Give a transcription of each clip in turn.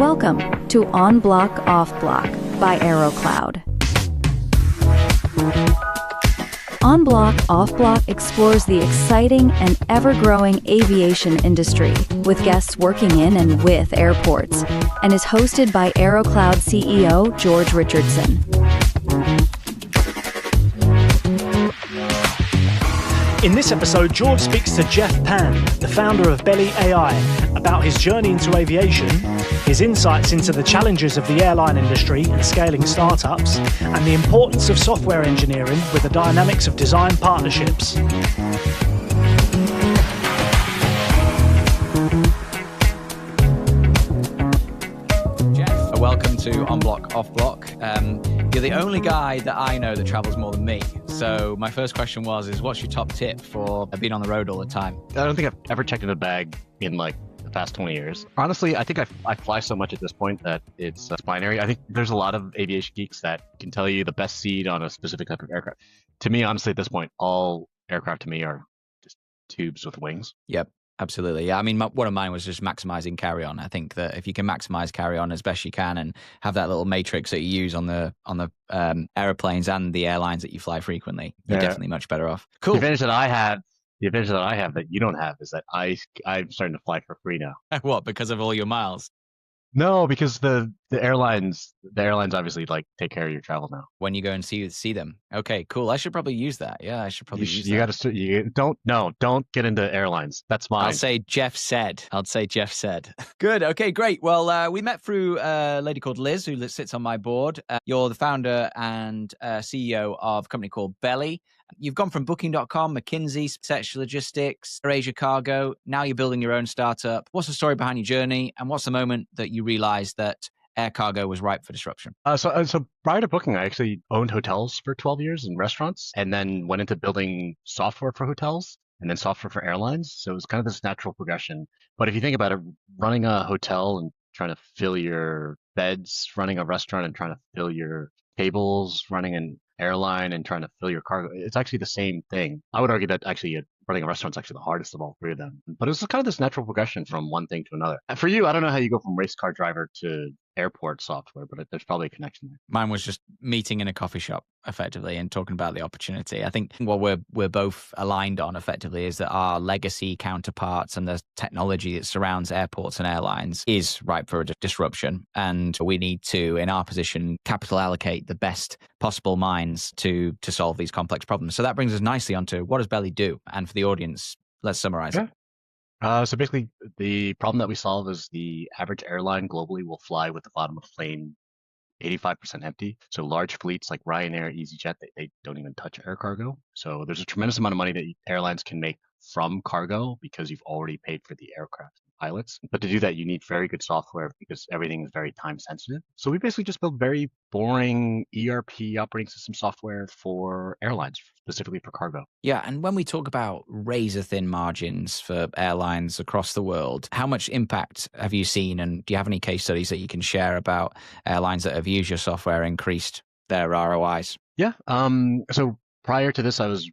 Welcome to On Block Off Block by AeroCloud. On Block Off Block explores the exciting and ever-growing aviation industry with guests working in and with airports, and is hosted by AeroCloud CEO George Richardson. In this episode, George speaks to Jeff Pan, the founder of Belli AI, about his journey into aviation, his insights into the challenges of the airline industry and scaling startups, and the importance of software engineering with the dynamics of design partnerships. Jeff, welcome to On Block Off Block. You're the only guy that I know that travels more than me. So my first question is what's your top tip for being on the road all the time? I don't think I've ever checked in a bag in like the past 20 years. Honestly, I think I fly so much at this point that it's binary. I think there's a lot of aviation geeks that can tell you the best seat on a specific type of aircraft. To me, honestly, at this point, all aircraft to me are just tubes with wings. Yep. Absolutely. Yeah. I mean, one of mine was just maximizing carry-on. I think that if you can maximize carry-on as best you can and have that little matrix that you use on the airplanes and the airlines that you fly frequently, you're definitely much better off. Cool. The advantage that I have that you don't have is that I'm starting to fly for free now. What? Because of all your miles? No, because the airlines obviously like take care of your travel now. When you go and see them. Okay, cool. I should probably use that. Yeah, I should probably use that. Don't get into airlines. That's mine. I'll say Jeff said. Good. Okay, great. Well, we met through a lady called Liz who sits on my board. You're the founder and CEO of a company called Belli. You've gone from Booking.com, McKinsey, SpaceX Logistics, Asia Cargo. Now you're building your own startup. What's the story behind your journey? And what's the moment that you realized that air cargo was ripe for disruption? So prior to Booking, I actually owned hotels for 12 years and restaurants, and then went into building software for hotels and then software for airlines. So it was kind of this natural progression. But if you think about it, running a hotel and trying to fill your beds, running a restaurant and trying to fill your tables, running an airline and trying to fill your cargo, it's actually the same thing. I would argue that actually running a restaurant is actually the hardest of all three of them. But it's kind of this natural progression from one thing to another. And for you, I don't know how you go from race car driver to airport software, but there's probably a connection there. Mine was just meeting in a coffee shop effectively and talking about the opportunity. I think what we're both aligned on effectively is that our legacy counterparts and the technology that surrounds airports and airlines is ripe for a disruption. And we need to, in our position, capital allocate the best possible minds to solve these complex problems. So that brings us nicely onto what does Belli do? And for the audience, let's summarize it. So basically, the problem that we solve is the average airline globally will fly with the bottom of the plane 85% empty. So large fleets like Ryanair, EasyJet, they don't even touch air cargo. So there's a tremendous amount of money that airlines can make from cargo because you've already paid for the aircraft and pilots. But to do that, you need very good software because everything is very time sensitive. So we basically just build very boring ERP operating system software for airlines, specifically for cargo. Yeah. And when we talk about razor thin margins for airlines across the world, how much impact have you seen? And do you have any case studies that you can share about airlines that have used your software, increased their ROIs? Yeah. So prior to this, I was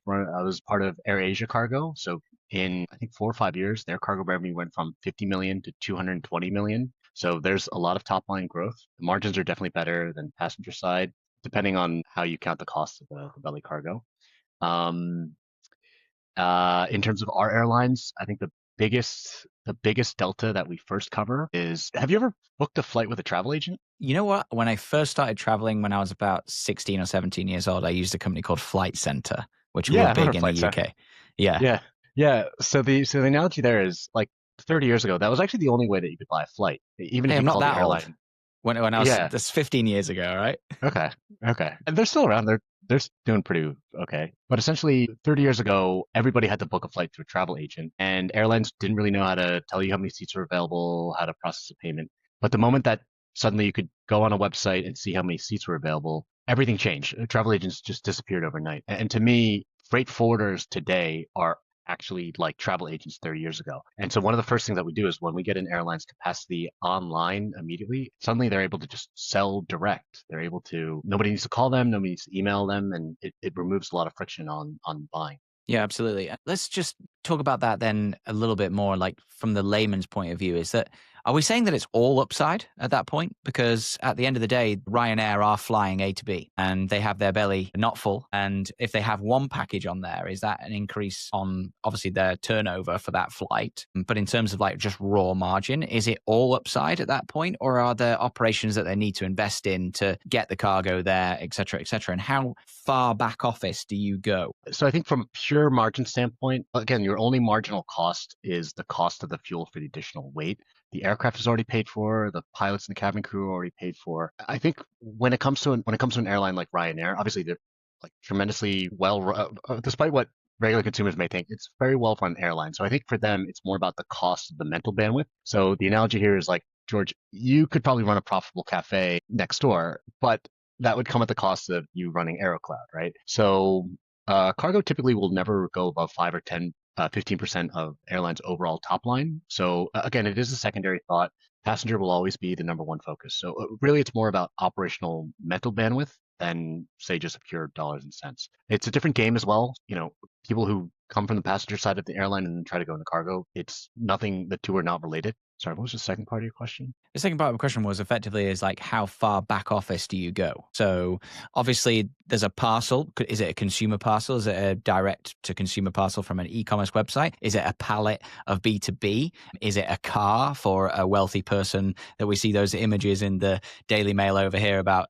part of Asia Cargo. So in, I think, 4 or 5 years, their cargo revenue went from 50 million to 220 million. So there's a lot of top line growth. The margins are definitely better than passenger side, depending on how you count the cost of the belly cargo. In terms of our airlines, I think the biggest delta that we first cover is, have you ever booked a flight with a travel agent? You know what? When I first started traveling when I was about 16 or 17 years old, I used a company called Flight Center, which were big in the UK. Yeah. So the analogy there is like 30 years ago, that was actually the only way that you could buy a flight. Even if I'm you not called that the airline. old. When I was, that's 15 years ago, right? Okay. And they're still around. They're doing pretty okay. But essentially, 30 years ago, everybody had to book a flight through a travel agent, and airlines didn't really know how to tell you how many seats were available, how to process a payment. But the moment that suddenly you could go on a website and see how many seats were available, everything changed. Travel agents just disappeared overnight. And to me, freight forwarders today are actually like travel agents 30 years ago. And so one of the first things that we do is when we get an airline's capacity online immediately, suddenly they're able to just sell direct. They're able to, nobody needs to call them, nobody needs to email them, and it removes a lot of friction on buying. Yeah, absolutely. Let's just talk about that then a little bit more, like from the layman's point of view, is that Are we saying that it's all upside at that point? Because at the end of the day, Ryanair are flying A to B and they have their belly not full. And if they have one package on there, is that an increase on obviously their turnover for that flight? But in terms of like just raw margin, is it all upside at that point? Or are there operations that they need to invest in to get the cargo there, et cetera, et cetera? And how far back office do you go? So I think from a pure margin standpoint, again, your only marginal cost is the cost of the fuel for the additional weight. The aircraft is already paid for. The pilots and the cabin crew are already paid for. I think when it comes to an airline like Ryanair, obviously they're like tremendously despite what regular consumers may think, it's a very well run airline. So I think for them, it's more about the cost of the mental bandwidth. So the analogy here is like, George, you could probably run a profitable cafe next door, but that would come at the cost of you running AeroCloud, right? So cargo typically will never go above 5 or 10 15% of airlines' overall top line. So again, it is a secondary thought. Passenger will always be the number one focus. So really, it's more about operational mental bandwidth than say just a pure dollars and cents. It's a different game as well. You know, people who come from the passenger side of the airline and try to go into cargo, it's nothing. The two are not related. Sorry, what was the second part of your question? The second part of the question was effectively is like, how far back office do you go? So obviously there's a parcel. Is it a consumer parcel? Is it a direct to consumer parcel from an e-commerce website? Is it a pallet of B2B? Is it a car for a wealthy person that we see those images in the Daily Mail over here about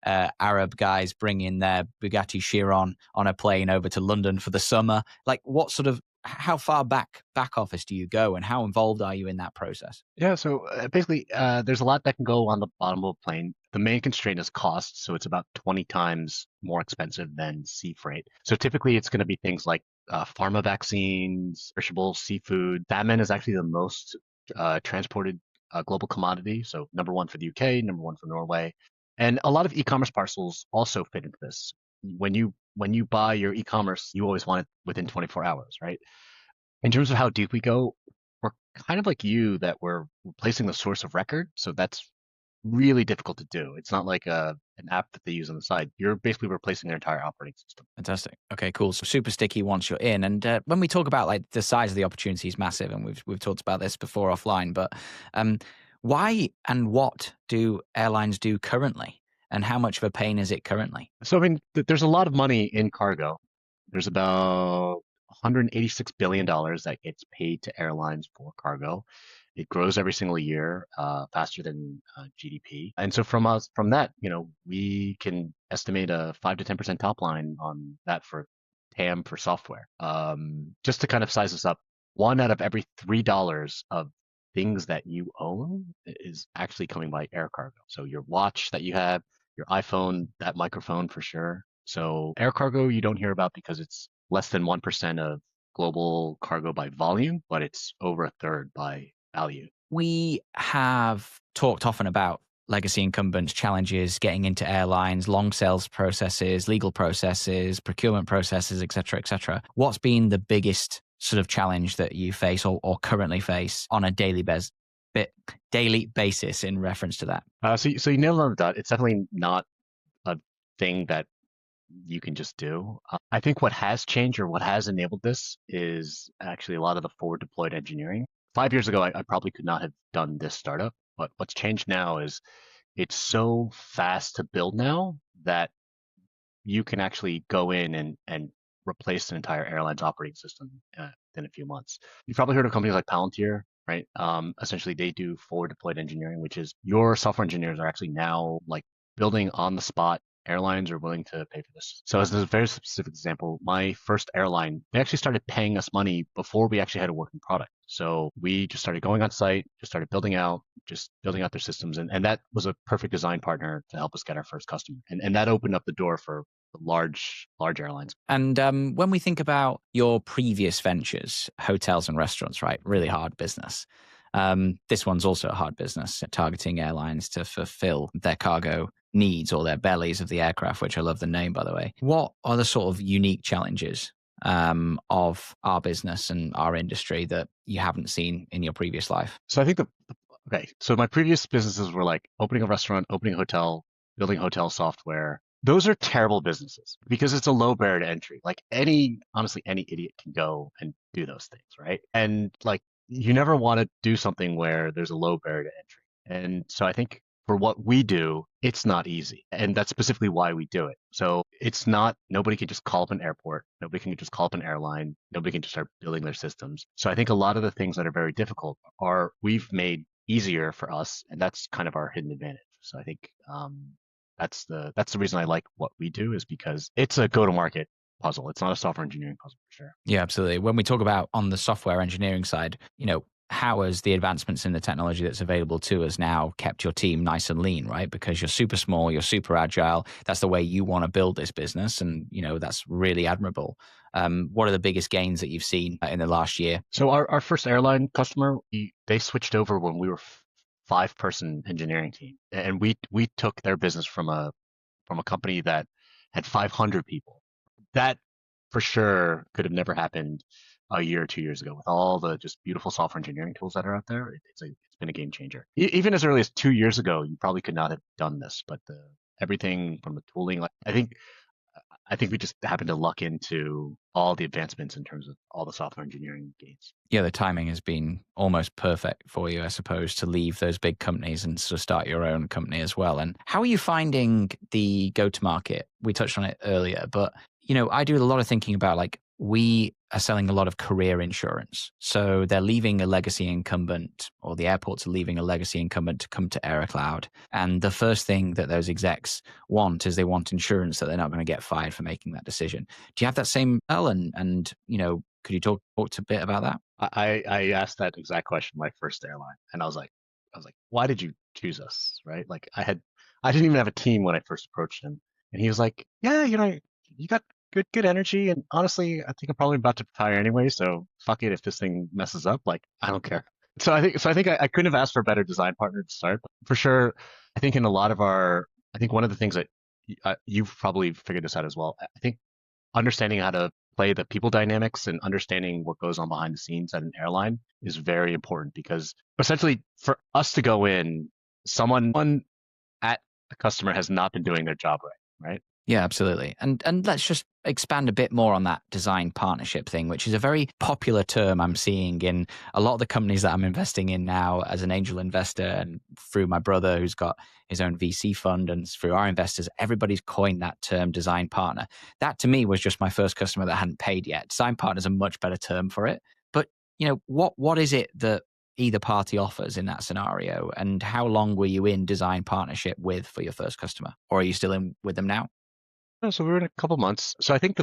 Arab guys bringing their Bugatti Chiron on a plane over to London for the summer? Like what sort of, how far back office do you go and how involved are you in that process? Yeah, so basically, there's a lot that can go on the bottom of a plane. The main constraint is cost, so it's about 20 times more expensive than sea freight. So typically, it's going to be things like pharma vaccines, perishable seafood. Salmon is actually the most transported global commodity. So number one for the UK, number one for Norway, and a lot of e-commerce parcels also fit into this. When you buy your e-commerce, you always want it within 24 hours, right? In terms of how deep we go, we're kind of like you that we're replacing the source of record. So that's really difficult to do. It's not like an app that they use on the side. You're basically replacing their entire operating system. Fantastic. Okay, cool. So super sticky once you're in. And when we talk about like the size of the opportunity is massive, and we've talked about this before offline, but why and what do airlines do currently? And how much of a pain is it currently? So, I mean, there's a lot of money in cargo. There's about $186 billion that gets paid to airlines for cargo. It grows every single year, faster than GDP. And so from that, you know, we can estimate a 5 to 10% top line on that for TAM for software. Just to kind of size this up, one out of every $3 of things that you own is actually coming by air cargo. So your watch that you have, your iPhone, that microphone for sure. So air cargo you don't hear about because it's less than 1% of global cargo by volume, but it's over a third by value. We have talked often about legacy incumbents, challenges, getting into airlines, long sales processes, legal processes, procurement processes, et cetera, et cetera. What's been the biggest sort of challenge that you face or currently face on a daily basis in reference to that? So you nailed it on the dot. It's definitely not a thing that you can just do. I think what has changed or what has enabled this is actually a lot of the forward deployed engineering. 5 years ago, I probably could not have done this startup, but what's changed now is it's so fast to build now that you can actually go in and replace an entire airline's operating system in a few months. You've probably heard of companies like Palantir, right? Essentially, they do forward deployed engineering, which is your software engineers are actually now like building on the spot. Airlines are willing to pay for this. So as a very specific example, my first airline, they actually started paying us money before we actually had a working product. So we just started going on site, just started building out their systems. And that was a perfect design partner to help us get our first customer. And that opened up the door for large airlines. And when we think about your previous ventures, hotels and restaurants, right? Really hard business. This one's also a hard business, targeting airlines to fulfill their cargo needs or their bellies of the aircraft, which I love the name, by the way. What are the sort of unique challenges of our business and our industry that you haven't seen in your previous life? So I think so my previous businesses were like opening a restaurant, opening a hotel, building hotel software. Those are terrible businesses because it's a low barrier to entry. Like honestly, any idiot can go and do those things, right? And like you never want to do something where there's a low barrier to entry. And so I think for what we do, it's not easy. And that's specifically why we do it. So it's not, nobody can just call up an airport. Nobody can just call up an airline. Nobody can just start building their systems. So I think a lot of the things that are very difficult are we've made easier for us. And that's kind of our hidden advantage. So I think that's the reason I like what we do is because it's a go-to-market puzzle. It's not a software engineering puzzle for sure. Yeah, absolutely. When we talk about on the software engineering side, how has the advancements in the technology that's available to us now kept your team nice and lean, right? Because you're super small, you're super agile. That's the way you want to build this business. And, that's really admirable. What are the biggest gains that you've seen in the last year? So our first airline customer, they switched over when we were five-person engineering team. And we took their business from a company that had 500 people. That for sure could have never happened a year or 2 years ago with all the just beautiful software engineering tools that are out there. It's been a game changer. Even as early as 2 years ago, you probably could not have done this, but everything from the tooling, like I think we just happened to luck into all the advancements in terms of all the software engineering gains. Yeah, the timing has been almost perfect for you, I suppose, to leave those big companies and sort of start your own company as well. And how are you finding the go-to-market? We touched on it earlier, but I do a lot of thinking about we are selling a lot of career insurance. So they're leaving a legacy incumbent, or the airports are leaving a legacy incumbent to come to Aerocloud. And the first thing that those execs want is they want insurance that they're not going to get fired for making that decision. Do you have that same L? And could you talk a bit about that? I asked that exact question my first airline, and I was like, why did you choose us? Right? Like I didn't even have a team when I first approached him, and he was like, yeah, you got good energy, and honestly, I think I'm probably about to retire anyway, so fuck it if this thing messes up. Like I don't care. So I think I couldn't have asked for a better design partner to start. But for sure, I think in a lot of I think one of the things that you've probably figured this out as well. I think understanding how to play the people dynamics and understanding what goes on behind the scenes at an airline is very important because essentially for us to go in, someone at the customer has not been doing their job right? Yeah, absolutely. And let's just expand a bit more on that design partnership thing, which is a very popular term I'm seeing in a lot of the companies that I'm investing in now as an angel investor, and through my brother who's got his own VC fund, and through our investors, everybody's coined that term design partner. That to me was just my first customer that hadn't paid yet. Design partner is a much better term for it. But what is it that either party offers in that scenario, and how long were you in design partnership with for your first customer, or are you still in with them now? So we're in a couple months. So I think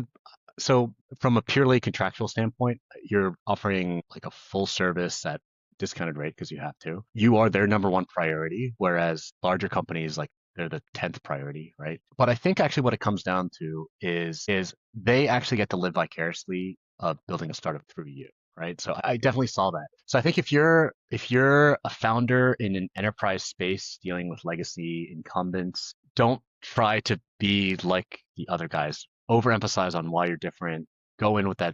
so from a purely contractual standpoint, you're offering like a full service at discounted rate because you have to. You are their number one priority, whereas larger companies like they're the 10th priority, right? But I think actually what it comes down to is they actually get to live vicariously building a startup through you. Right. So I definitely saw that. So I think if you're a founder in an enterprise space dealing with legacy incumbents, don't try to be like the other guys. Overemphasize on why you're different. Go in with that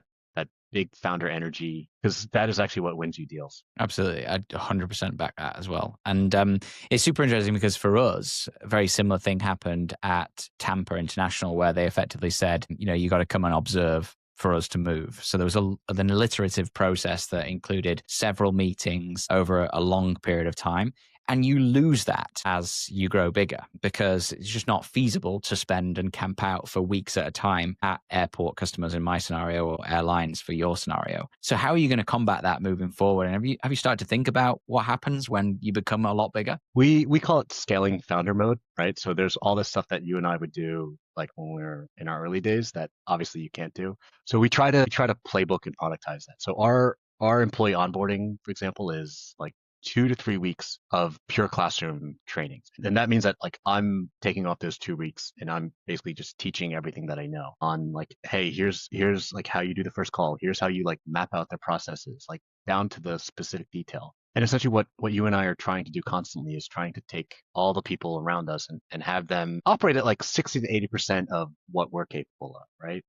big founder energy, because that is actually what wins you deals. Absolutely. I'd 100% back that as well. And it's super interesting because for us, a very similar thing happened at Tampa International, where they effectively said, you got to come and observe for us to move. So there was an iterative process that included several meetings over a long period of time. And you lose that as you grow bigger because it's just not feasible to spend and camp out for weeks at a time at airport customers in my scenario, or airlines for your scenario. So how are you going to combat that moving forward? And have you started to think about what happens when you become a lot bigger? We call it scaling founder mode, right? So there's all this stuff that you and I would do like when we were in our early days that obviously you can't do. So we try to playbook and productize that. So our employee onboarding, for example, is like 2 to 3 weeks of pure classroom trainings. And that means that like I'm taking off those 2 weeks and I'm basically just teaching everything that I know on like, hey, here's like how you do the first call. Here's how you like map out their processes, like down to the specific detail. And essentially what you and I are trying to do constantly is trying to take all the people around us and have them operate at like 60 to 80% of what we're capable of, right?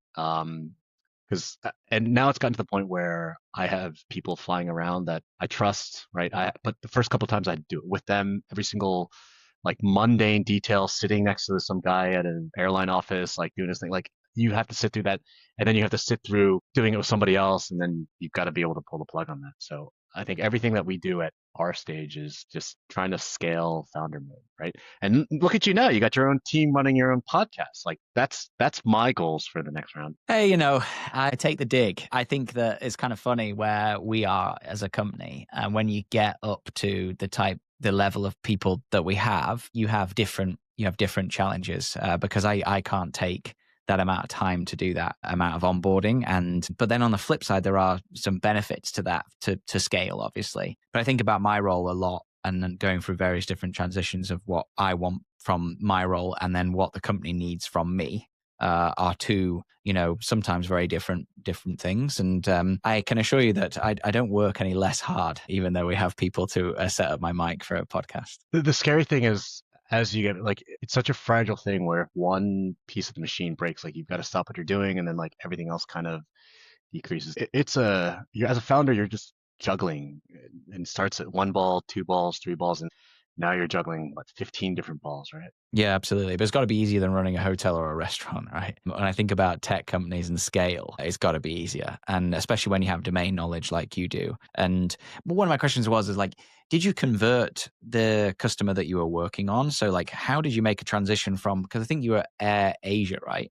And now it's gotten to the point where I have people flying around that I trust, right? But the first couple of times I do it with them, every single like mundane detail, sitting next to some guy at an airline office, like doing his thing, like you have to sit through that, and then you have to sit through doing it with somebody else, and then you've got to be able to pull the plug on that. So I think everything that we do at our stage is just trying to scale founder mode, right? And look at you now, you got your own team running your own podcast. Like that's my goals for the next round. Hey, I take the dig. I think that it's kind of funny where we are as a company. And when you get up to the level of people that we have, you have different challenges because I can't take that amount of time to do that amount of onboarding. But then on the flip side, there are some benefits to that to scale, obviously. But I think about my role a lot and then going through various different transitions of what I want from my role and then what the company needs from me. Are two, sometimes very different things. And I can assure you that I don't work any less hard, even though we have people to set up my mic for a podcast. The scary thing is, as you get like, it's such a fragile thing where if one piece of the machine breaks, like you've got to stop what you're doing, and then like everything else kind of decreases. You're as a founder, you're just juggling, and starts at 1 ball, 2 balls, 3 balls, and now you're juggling 15 different balls, right? Yeah, absolutely. But it's got to be easier than running a hotel or a restaurant, right? When I think about tech companies and scale, it's got to be easier. And especially when you have domain knowledge like you do. And one of my questions is like, did you convert the customer that you were working on? So like, how did you make a transition from, because I think you were Air Asia, right?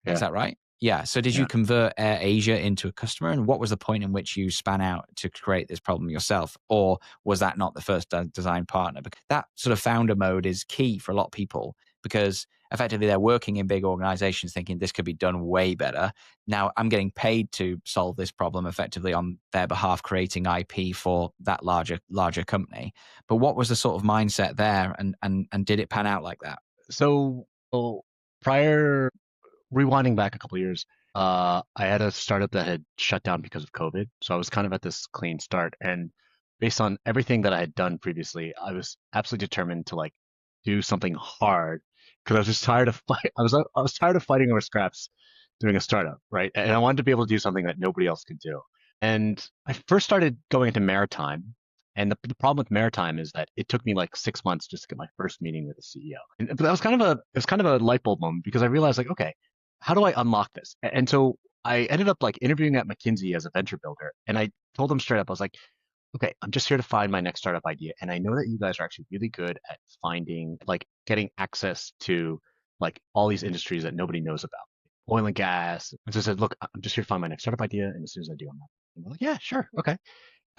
Yeah. Is that right? Yeah. So did you convert Air Asia into a customer? And what was the point in which you span out to create this problem yourself? Or was that not the first design partner? Because that sort of founder mode is key for a lot of people because effectively they're working in big organizations thinking this could be done way better. Now I'm getting paid to solve this problem effectively on their behalf, creating IP for that larger company. But what was the sort of mindset there? And did it pan out like that? So rewinding back a couple of years, I had a startup that had shut down because of COVID. So I was kind of at this clean start. And based on everything that I had done previously, I was absolutely determined to like do something hard because I was just tired of fight. I was tired of fighting over scraps doing a startup, right? And I wanted to be able to do something that nobody else could do. And I first started going into maritime. And the problem with maritime is that it took me like 6 months just to get my first meeting with the CEO. But that was kind of a light bulb moment because I realized like, okay, how do I unlock this? And so I ended up like interviewing at McKinsey as a venture builder. And I told them straight up, I was like, okay, I'm just here to find my next startup idea. And I know that you guys are actually really good at finding, like getting access to like all these industries that nobody knows about, oil and gas. And so I said, look, I'm just here to find my next startup idea. And as soon as I do, I'm not. And they're like, yeah, sure. Okay.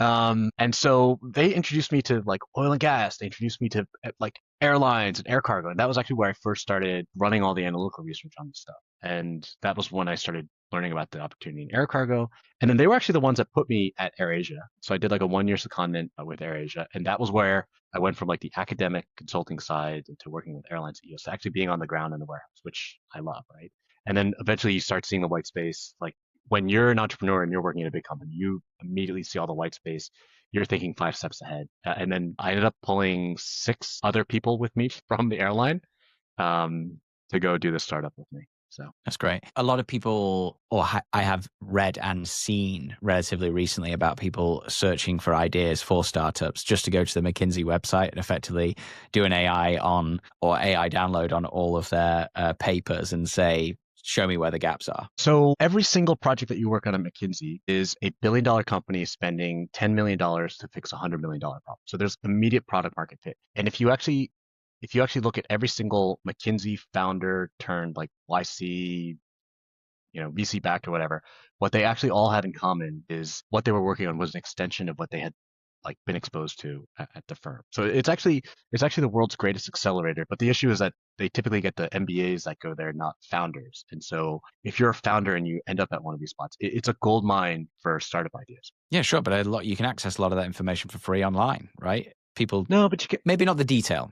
And so they introduced me to like oil and gas. They introduced me to like airlines and air cargo. And that was actually where I first started running all the analytical research on this stuff. And that was when I started learning about the opportunity in air cargo. And then they were actually the ones that put me at AirAsia. So I did like a 1 year secondment with AirAsia. And that was where I went from like the academic consulting side to working with airlines CEOs to actually being on the ground in the warehouse, which I love, right? And then eventually you start seeing the white space. Like when you're an entrepreneur and you're working in a big company, you immediately see all the white space. You're thinking 5 steps ahead. And then I ended up pulling 6 other people with me from the airline to go do the startup with me. So that's great. A lot of people, I have read and seen relatively recently about people searching for ideas for startups just to go to the McKinsey website and effectively do an AI download on all of their papers and say, show me where the gaps are. So every single project that you work on at McKinsey is a $1 billion company spending $10 million to fix a $100 million problem. So there's immediate product market fit. And if you actually look at every single McKinsey founder turned like YC, VC backed or whatever, what they actually all had in common is what they were working on was an extension of what they had like been exposed to at the firm. So it's actually the world's greatest accelerator. But the issue is that they typically get the MBAs that go there, not founders. And so if you're a founder and you end up at one of these spots, it's a gold mine for startup ideas. Yeah, sure. But you can access a lot of that information for free online, right? No, but you can, maybe not the detail.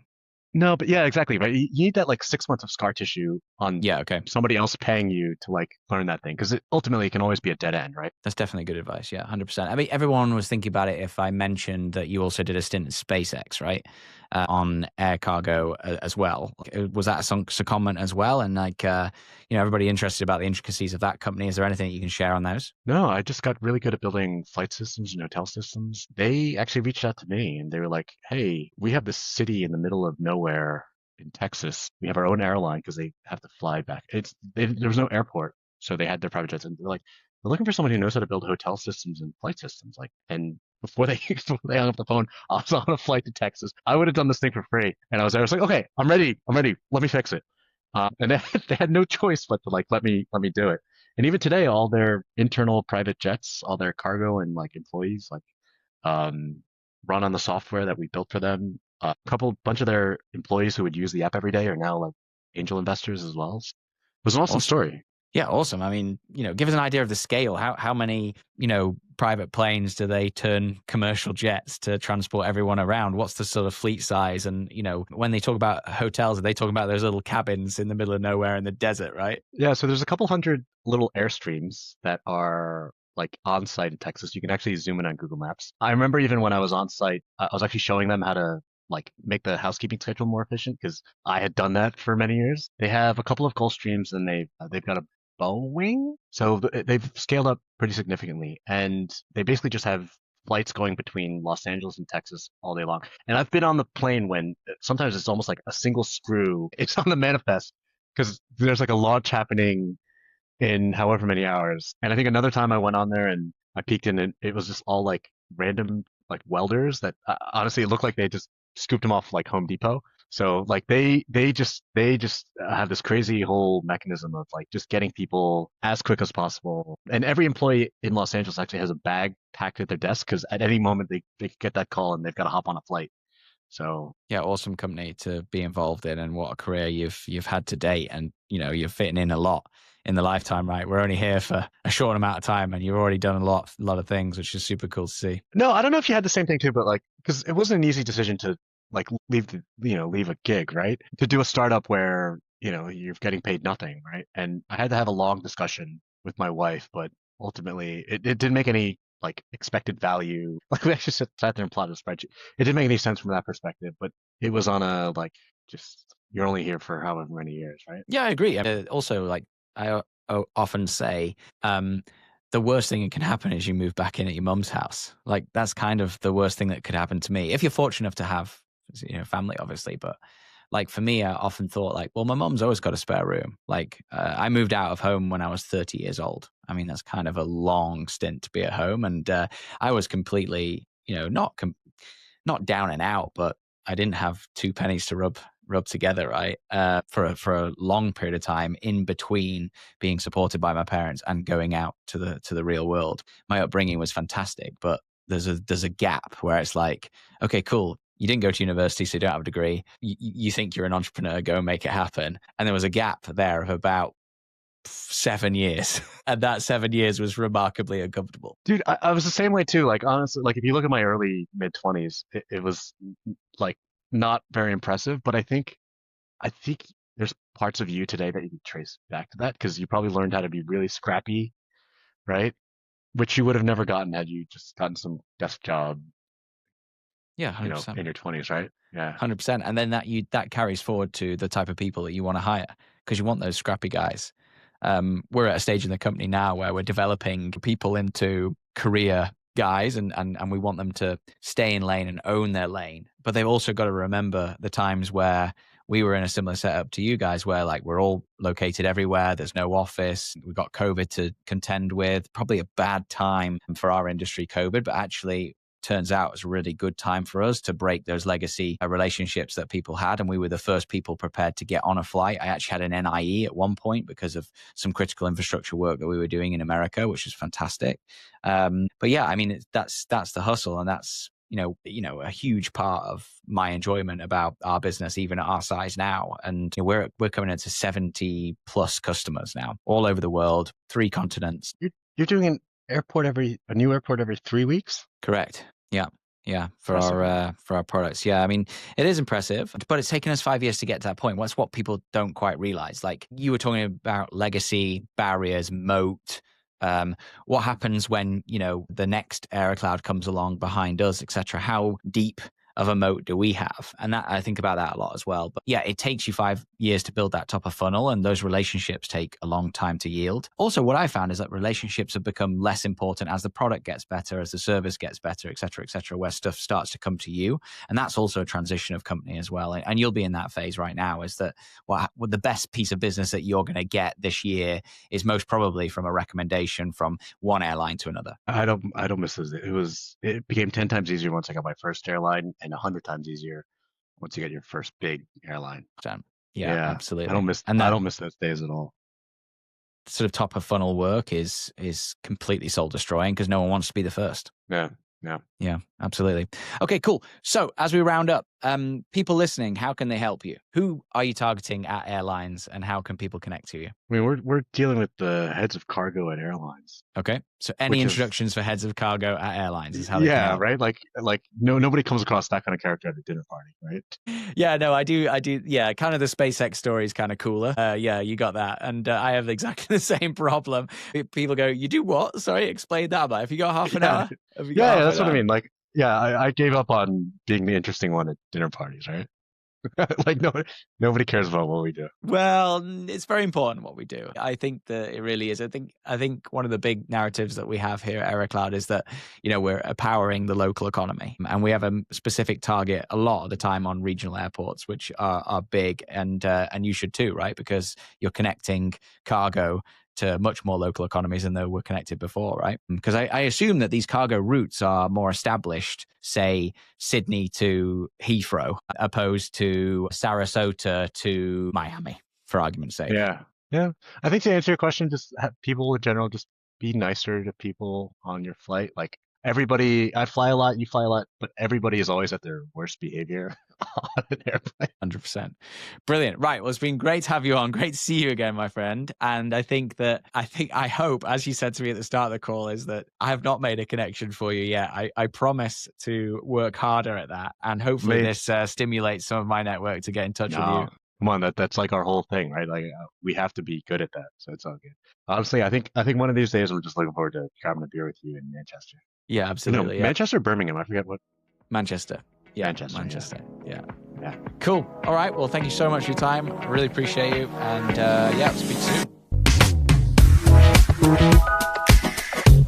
No, but yeah, exactly, right? You need that like 6 months of scar tissue on somebody else paying you to like learn that thing because ultimately it can always be a dead end, right? That's definitely good advice. Yeah, 100%. I mean, everyone was thinking about it if I mentioned that you also did a stint at SpaceX, right? On air cargo as well. Was that a secondment as well? And like, everybody interested about the intricacies of that company. Is there anything you can share on those? No, I just got really good at building flight systems and hotel systems. They actually reached out to me and they were like, hey, we have this city in the middle of nowhere in Texas, we have our own airline because they have to fly back. There was no airport, so they had their private jets, and they're looking for someone who knows how to build hotel systems and flight systems. Like, and before they before they hung up the phone, I was on a flight to Texas. I would have done this thing for free, and I was like, okay, I'm ready, let me fix it. And they had no choice but to like let me do it. And even today, all their internal private jets, all their cargo and like employees, like um, run on the software that we built for them. A bunch of their employees who would use the app every day are now like angel investors as well. It was an awesome story. Yeah, awesome. I mean, give us an idea of the scale. How many, private planes do they turn commercial jets to transport everyone around? What's the sort of fleet size? And, when they talk about hotels, are they talking about those little cabins in the middle of nowhere in the desert, right? Yeah, so there's a couple hundred little airstreams that are like on site in Texas. You can actually zoom in on Google Maps. I remember even when I was on site, I was actually showing them how to like make the housekeeping schedule more efficient because I had done that for many years. They have a couple of Gulfstreams and they've got a Boeing. So they've scaled up pretty significantly, and they basically just have flights going between Los Angeles and Texas all day long. And I've been on the plane when sometimes it's almost like a single screw. It's on the manifest because there's like a launch happening in however many hours. And I think another time I went on there and I peeked in and it was just all like random like welders that honestly it looked like they just scooped them off like Home Depot. So like they just have this crazy whole mechanism of like just getting people as quick as possible. And every employee in Los Angeles actually has a bag packed at their desk because at any moment they could get that call and they've got to hop on a flight. So yeah, awesome company to be involved in, and what a career you've had to date. And you're fitting in a lot in the lifetime, right? We're only here for a short amount of time, and you've already done a lot of things, which is super cool to see. No, I don't know if you had the same thing too, but like because it wasn't an easy decision to like leave a gig, right? To do a startup where you're getting paid nothing, right? And I had to have a long discussion with my wife, but ultimately it didn't make any like expected value. Like we actually sat there and plotted a spreadsheet. It didn't make any sense from that perspective, but it was on a like just you're only here for however many years, right? Yeah, I agree. Also, like I often say, the worst thing that can happen is you move back in at your mum's house. Like that's kind of the worst thing that could happen to me if you're fortunate enough to have family, obviously. But like for me, I often thought like, well, my mom's always got a spare room. Like I moved out of home when I was 30 years old. I mean, that's kind of a long stint to be at home. And I was completely, not down and out, but I didn't have two pennies to rub together, right? For a long period of time in between being supported by my parents and going out to the real world. My upbringing was fantastic, but there's a gap where it's like, okay, cool. You didn't go to university, so you don't have a degree. You think you're an entrepreneur, go and make it happen. And there was a gap there of about 7 years. And that 7 years was remarkably uncomfortable. Dude, I was the same way too. Like, honestly, like if you look at my early mid 20s, it was like not very impressive. But I think there's parts of you today that you can trace back to that because you probably learned how to be really scrappy, right? Which you would have never gotten had you just gotten some desk job. Yeah, 100%. In your 20s, right? Yeah, 100%. And then that carries forward to the type of people that you want to hire because you want those scrappy guys. We're at a stage in the company now where we're developing people into career guys and we want them to stay in lane and own their lane. But they've also got to remember the times where we were in a similar setup to you guys where like we're all located everywhere. There's no office. We've got COVID to contend with. Probably a bad time for our industry, COVID, but actually turns out it's a really good time for us to break those legacy relationships that people had. And we were the first people prepared to get on a flight. I actually had an NIE at one point because of some critical infrastructure work that we were doing in America, which is fantastic. But yeah, I mean, that's the hustle. And that's, a huge part of my enjoyment about our business, even at our size now. And we're coming into 70 plus customers now all over the world, 3 continents. You're doing a new airport every 3 weeks? Correct. Yeah. For our products. Yeah. I mean, it is impressive, but it's taken us 5 years to get to that point. That's what people don't quite realize. Like you were talking about legacy, barriers, moat. What happens when, the next Aircloud comes along behind us, etc. How deep of a moat do we have? And that, I think about that a lot as well. But yeah, it takes you 5 years to build that top of funnel, and those relationships take a long time to yield. Also, what I found is that relationships have become less important as the product gets better, as the service gets better, et cetera, where stuff starts to come to you. And that's also a transition of company as well. And you'll be in that phase right now, is that what the best piece of business that you're going to get this year is most probably from a recommendation from one airline to another. I don't miss those. It became 10 times easier once I got my first airline, and 100 times easier once you get your first big airline. Yeah, absolutely. I don't miss those days at all. Sort of top of funnel work is completely soul destroying because no one wants to be the first. Yeah, absolutely. Okay, cool. So as we round up, people listening, how can they help you? Who are you targeting at airlines, and how can people connect to you? I mean, we're dealing with the heads of cargo at airlines. Okay, so any introductions for heads of cargo at airlines is how they can help. Right. Like nobody comes across that kind of character at a dinner party, right? Yeah, no, I do. Yeah, kind of the SpaceX story is kind of cooler. Yeah, you got that, and I have exactly the same problem. People go, "You do what? Sorry, explain that." But if you got half an hour, that's what I mean. Like, I gave up on being the interesting one at dinner parties, right? Like nobody cares about what we do. Well, it's very important what we do. I think that it really is. I think one of the big narratives that we have here at Aerocloud is that, we're empowering the local economy, and we have a specific target a lot of the time on regional airports, which are big, and you should too, right? Because you're connecting cargo to much more local economies than they were connected before, right? Because I assume that these cargo routes are more established, say Sydney to Heathrow, opposed to Sarasota to Miami, for argument's sake. Yeah. I think to answer your question, just have people in general, just be nicer to people on your flight. Like everybody, I fly a lot, you fly a lot, but everybody is always at their worst behavior on an airplane. 100%. Brilliant. Right. Well, it's been great to have you on. Great to see you again, my friend. And I hope, as you said to me at the start of the call, is that I have not made a connection for you yet. I promise to work harder at that. And hopefully this stimulates some of my network to get in touch with you. Come on, that's like our whole thing, right? Like we have to be good at that. So it's all good. Honestly, I think one of these days I'm just looking forward to grabbing a beer with you in Manchester. Yeah, absolutely. Manchester or Birmingham? I forget what. Manchester. Yeah, Manchester. Yeah. Cool. All right. Well, thank you so much for your time. I really appreciate you. And speak soon.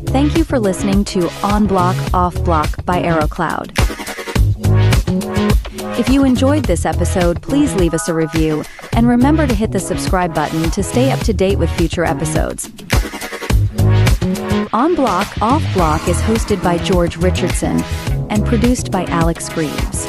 Thank you for listening to On Block, Off Block by Aerocloud. If you enjoyed this episode, please leave us a review, and remember to hit the subscribe button to stay up to date with future episodes. On Block, Off Block is hosted by George Richardson and produced by Alex Greaves.